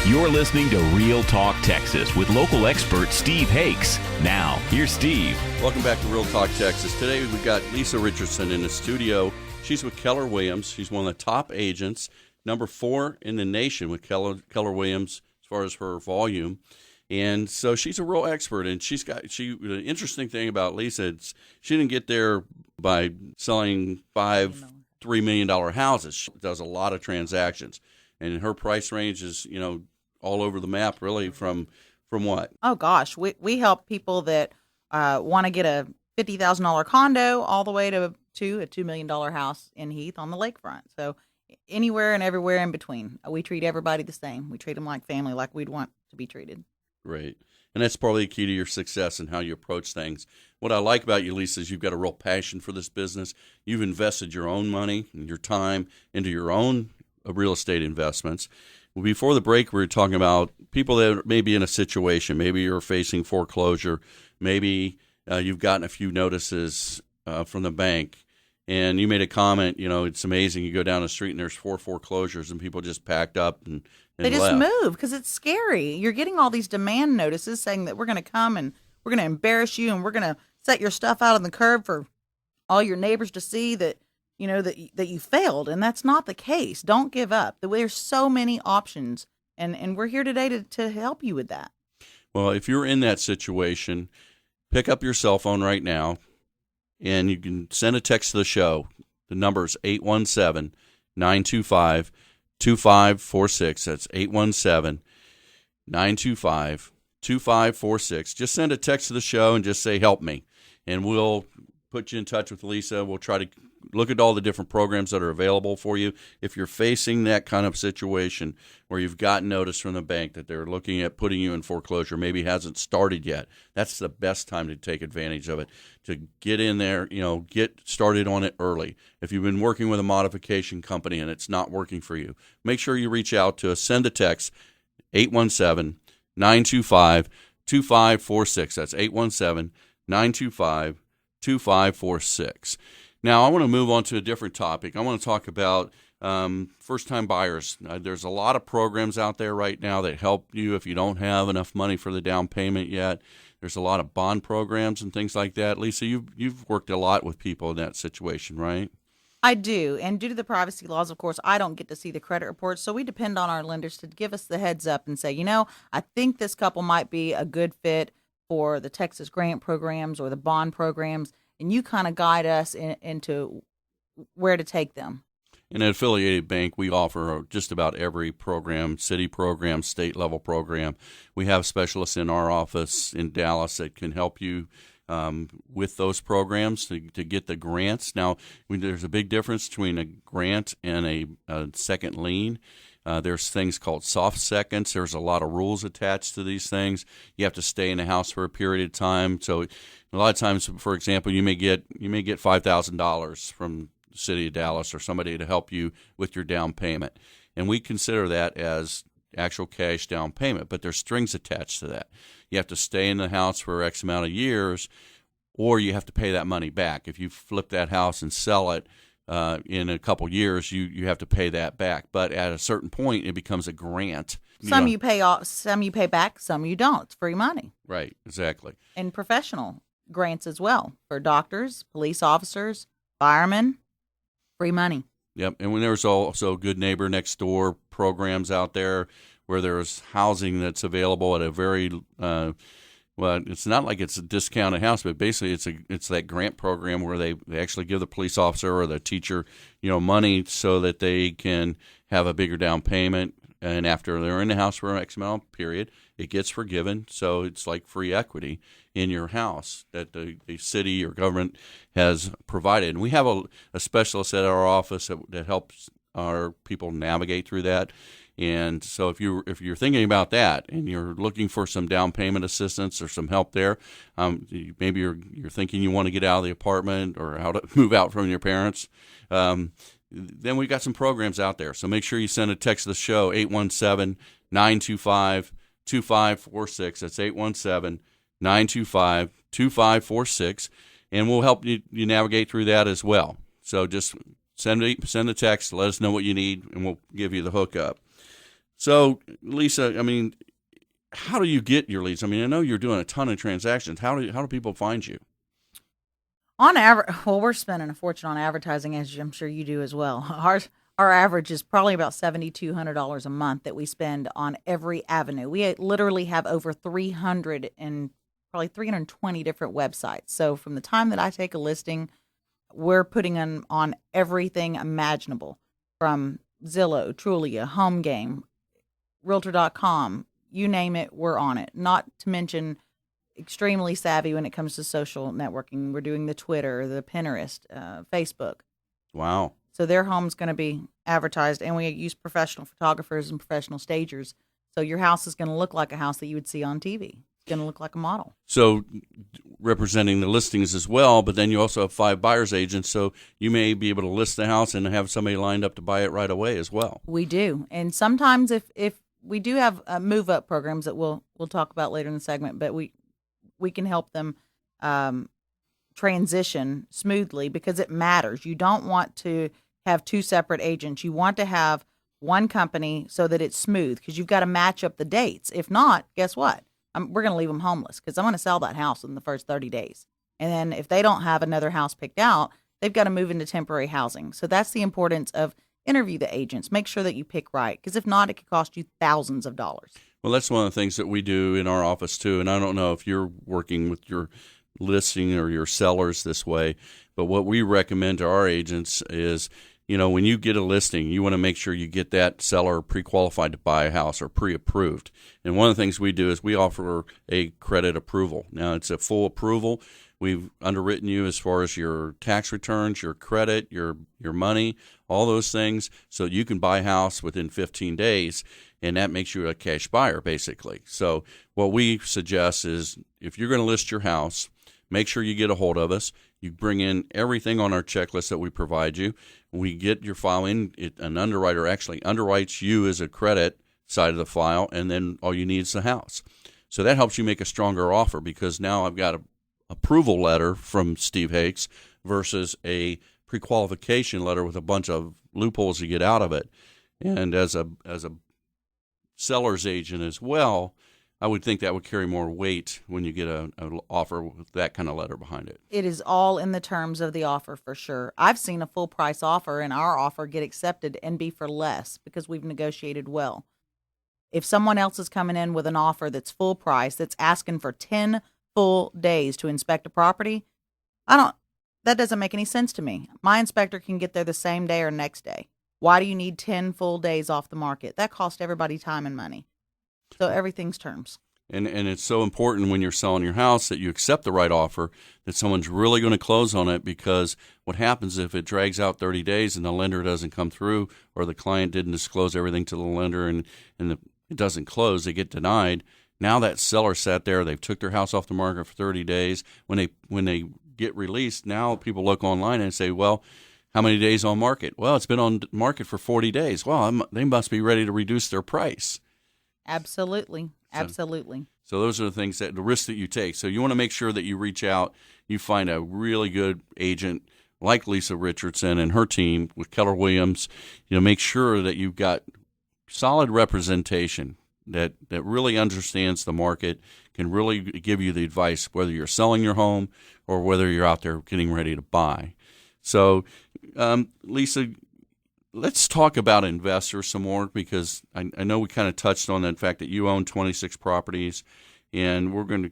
You're listening to Real Talk Texas with local expert Steve Hakes. Now, here's Steve. Welcome back to Real Talk Texas. Today we've got Lisa Richardson in the studio. She's with Keller Williams. She's one of the top agents, number 4 in the nation with Keller Williams as far as her volume. And so she's a real expert. And the interesting thing about Lisa is she didn't get there by selling $3 million houses. She does a lot of transactions. And her price range is, all over the map, really, from what? Oh, gosh. We help people that want to get a $50,000 condo all the way to a $2 million house in Heath on the lakefront. So anywhere and everywhere in between. We treat everybody the same. We treat them like family, like we'd want to be treated. Great. And that's probably the key to your success and how you approach things. What I like about you, Lisa, is you've got a real passion for this business. You've invested your own money and your time into your own real estate investments. Before the break, we were talking about people that may be in a situation. Maybe you're facing foreclosure. Maybe you've gotten a few notices from the bank. And you made a comment, it's amazing. You go down the street and there's 4 foreclosures and people just packed up and they just left. move because it's scary. You're getting all these demand notices saying that we're going to come and we're going to embarrass you and we're going to set your stuff out on the curb for all your neighbors to see that that you failed, and that's not the case. Don't give up. There's so many options, and we're here today to help you with that. Well, if you're in that situation, pick up your cell phone right now, and you can send a text to the show. The number is 817-925-2546. That's 817-925-2546. Just send a text to the show and just say, help me, and we'll put you in touch with Lisa. We'll try to look at all the different programs that are available for you. If you're facing that kind of situation where you've gotten notice from the bank that they're looking at putting you in foreclosure, maybe hasn't started yet, that's the best time to take advantage of it, to get in there, get started on it early. If you've been working with a modification company and it's not working for you, make sure you reach out to us. Send a text, 817-925-2546. That's 817-925-2546. Now, I want to move on to a different topic. I want to talk about first-time buyers. There's a lot of programs out there right now that help you if you don't have enough money for the down payment yet. There's a lot of bond programs and things like that. Lisa, you've worked a lot with people in that situation, right? I do, and due to the privacy laws, of course, I don't get to see the credit reports, so we depend on our lenders to give us the heads up and say, I think this couple might be a good fit for the Texas grant programs or the bond programs, and you kind of guide us into where to take them. In an affiliated bank, we offer just about every program, city program, state-level program. We have specialists in our office in Dallas that can help you with those programs to get the grants. Now, there's a big difference between a grant and a second lien. There's things called soft seconds. There's a lot of rules attached to these things. You have to stay in the house for a period of time. So a lot of times, for example, you may get $5,000 from the city of Dallas or somebody to help you with your down payment. And we consider that as actual cash down payment, but there's strings attached to that. You have to stay in the house for X amount of years, or you have to pay that money back. If you flip that house and sell it, in a couple years, you have to pay that back. But at a certain point, it becomes a grant. Some you pay off, some you pay back, some you don't. It's free money. Right, exactly. And professional grants as well for doctors, police officers, firemen, free money. Yep, and when there's also Good Neighbor Next Door programs out there where there's housing that's available at a very well, it's not like it's a discounted house, but basically it's that grant program where they actually give the police officer or the teacher, money so that they can have a bigger down payment. And after they're in the house for an X amount of period, it gets forgiven. So it's like free equity in your house that the city or government has provided. And we have a specialist at our office that helps our people navigate through that. And so if you're thinking about that and you're looking for some down payment assistance or some help there, maybe you're thinking you want to get out of the apartment or how to move out from your parents, then we've got some programs out there. So make sure you send a text to the show, 817-925-2546. That's 817-925-2546. And we'll help you navigate through that as well. So just send a text, let us know what you need, and we'll give you the hookup. So, Lisa, I mean, how do you get your leads? I mean, I know you're doing a ton of transactions. How do people find you? On average, well, we're spending a fortune on advertising, as I'm sure you do as well. Our average is probably about $7,200 a month that we spend on every avenue. We literally have over 300 and probably 320 different websites. So from the time that I take a listing, we're putting them on everything imaginable, from Zillow, Trulia, Home Game, Realtor.com, you name it, we're on it. Not to mention extremely savvy when it comes to social networking. We're doing the Twitter, the Pinterest, Facebook. Wow. So their home's going to be advertised, and we use professional photographers and professional stagers. So your house is going to look like a house that you would see on TV. It's going to look like a model. So representing the listings as well, but then you also have 5 buyer's agents, so you may be able to list the house and have somebody lined up to buy it right away as well. We do. And sometimes if we do have move-up programs that we'll talk about later in the segment, but we can help them transition smoothly, because it matters. You don't want to have 2 separate agents. You want to have one company so that it's smooth, because you've got to match up the dates. If not, guess what? We're going to leave them homeless, because I'm going to sell that house in the first 30 days. And then if they don't have another house picked out, they've got to move into temporary housing. So that's the importance of interview the agents. Make sure that you pick right, because if not, it could cost you thousands of dollars. Well, that's one of the things that we do in our office too. And I don't know if you're working with your listing or your sellers this way, but what we recommend to our agents is, when you get a listing, you want to make sure you get that seller pre-qualified to buy a house or pre-approved. And one of the things we do is we offer a credit approval. Now, it's a full approval. We've underwritten you as far as your tax returns, your credit, your money, all those things, so you can buy a house within 15 days, and that makes you a cash buyer, basically. So what we suggest is, if you're going to list your house, make sure you get a hold of us. You bring in everything on our checklist that we provide you. We get your file in. An underwriter actually underwrites you as a credit side of the file, and then all you need is the house. So that helps you make a stronger offer, because now I've got a approval letter from Steve Hakes versus a pre-qualification letter with a bunch of loopholes you get out of it. And as a seller's agent as well, I would think that would carry more weight when you get an offer with that kind of letter behind it. It is all in the terms of the offer, for sure. I've seen a full price offer and our offer get accepted and be for less, because we've negotiated well. If someone else is coming in with an offer that's full price, that's asking for 10 full days to inspect a property, that doesn't make any sense to me. My inspector can get there the same day or next day. Why do you need 10 full days off the market? That costs everybody time and money. So everything's terms. And it's so important when you're selling your house that you accept the right offer, that someone's really going to close on it, because what happens if it drags out 30 days and the lender doesn't come through, or the client didn't disclose everything to the lender and it doesn't close, they get denied. Now that seller sat there, they've took their house off the market for 30 days. When they get released, now people look online and say, well, how many days on market? Well, it's been on market for 40 days. Well, they must be ready to reduce their price. Absolutely. Absolutely. So those are the things, the risks that you take. So you want to make sure that you reach out, you find a really good agent like Lisa Richardson and her team with Keller Williams. Make sure that you've got solid representation that really understands the market, can really give you the advice whether you're selling your home or whether you're out there getting ready to buy. So, Lisa, let's talk about investors some more, because I know we kind of touched on the fact that you own 26 properties, and we're going to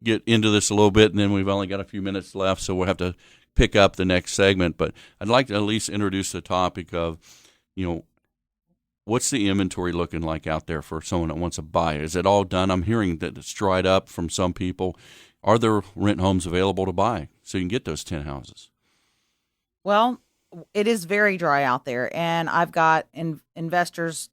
get into this a little bit, and then we've only got a few minutes left, so we'll have to pick up the next segment. But I'd like to at least introduce the topic of, what's the inventory looking like out there for someone that wants to buy? Is it all done? I'm hearing that it's dried up from some people. Are there rent homes available to buy so you can get those 10 houses? Well, it is very dry out there, and I've got investors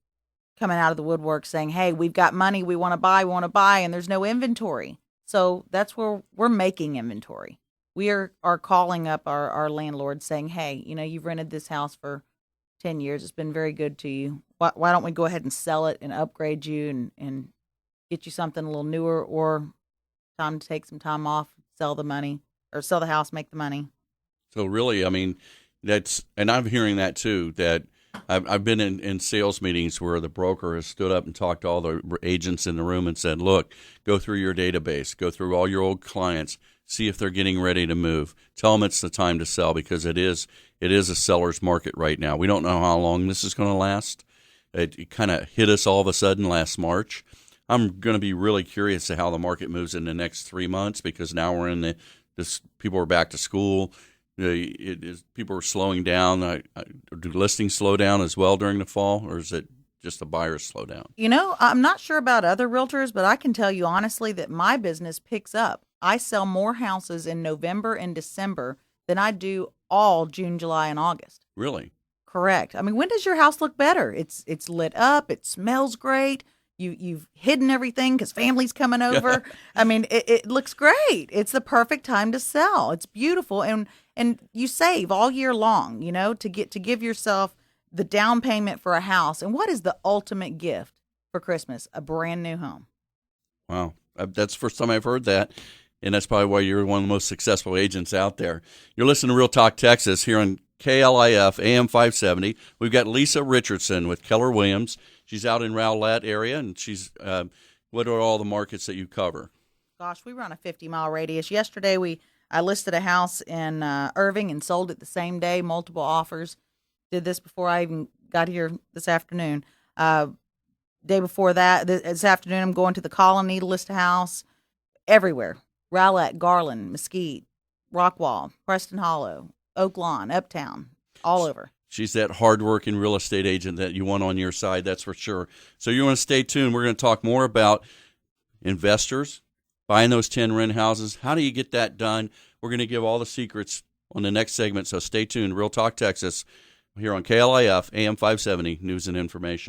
coming out of the woodwork saying, hey, we've got money, we want to buy, and there's no inventory. So that's where we're making inventory. We are calling up our landlord saying, hey, you've rented this house for 10 years. It's been very good to you. Why don't we go ahead and sell it and upgrade you and get you something a little newer, or time to take some time off, sell the money, or sell the house, make the money. So really, I mean, and I'm hearing that too, that I've been in sales meetings where the broker has stood up and talked to all the agents in the room and said, look, go through your database, go through all your old clients, see if they're getting ready to move. Tell them it's the time to sell, because it is a seller's market right now. We don't know how long this is going to last. It kind of hit us all of a sudden last March. I'm going to be really curious to how the market moves in the next 3 months, because now we're in this people are back to school. People are slowing down. Do listings slow down as well during the fall, or is it just the buyers slow down? I'm not sure about other realtors, but I can tell you honestly that my business picks up. I sell more houses in November and December than I do all June, July, and August. Really? Correct. I mean, when does your house look better? It's lit up. It smells great. You've hidden everything because family's coming over. I mean, it looks great. It's the perfect time to sell. It's beautiful, and you save all year long. To give yourself the down payment for a house. And what is the ultimate gift for Christmas? A brand new home. Wow, that's the first time I've heard that, and that's probably why you're one of the most successful agents out there. You're listening to Real Talk Texas here on KLIF AM 570. We've got Lisa Richardson with Keller Williams. She's out in Rowlett area, and she's what are all the markets that you cover? Gosh, we run a 50-mile radius. Yesterday, I listed a house in Irving and sold it the same day, multiple offers. Did this before I even got here this afternoon. Day before that, this afternoon, I'm going to the Colony to list a house. Everywhere. Rowlett, Garland, Mesquite, Rockwall, Preston Hollow, Oak Lawn, Uptown, all over. She's that hardworking real estate agent that you want on your side, that's for sure. So you want to stay tuned. We're going to talk more about investors, buying those 10 rent houses. How do you get that done? We're going to give all the secrets on the next segment, so stay tuned. Real Talk Texas here on KLIF AM 570 News and Information.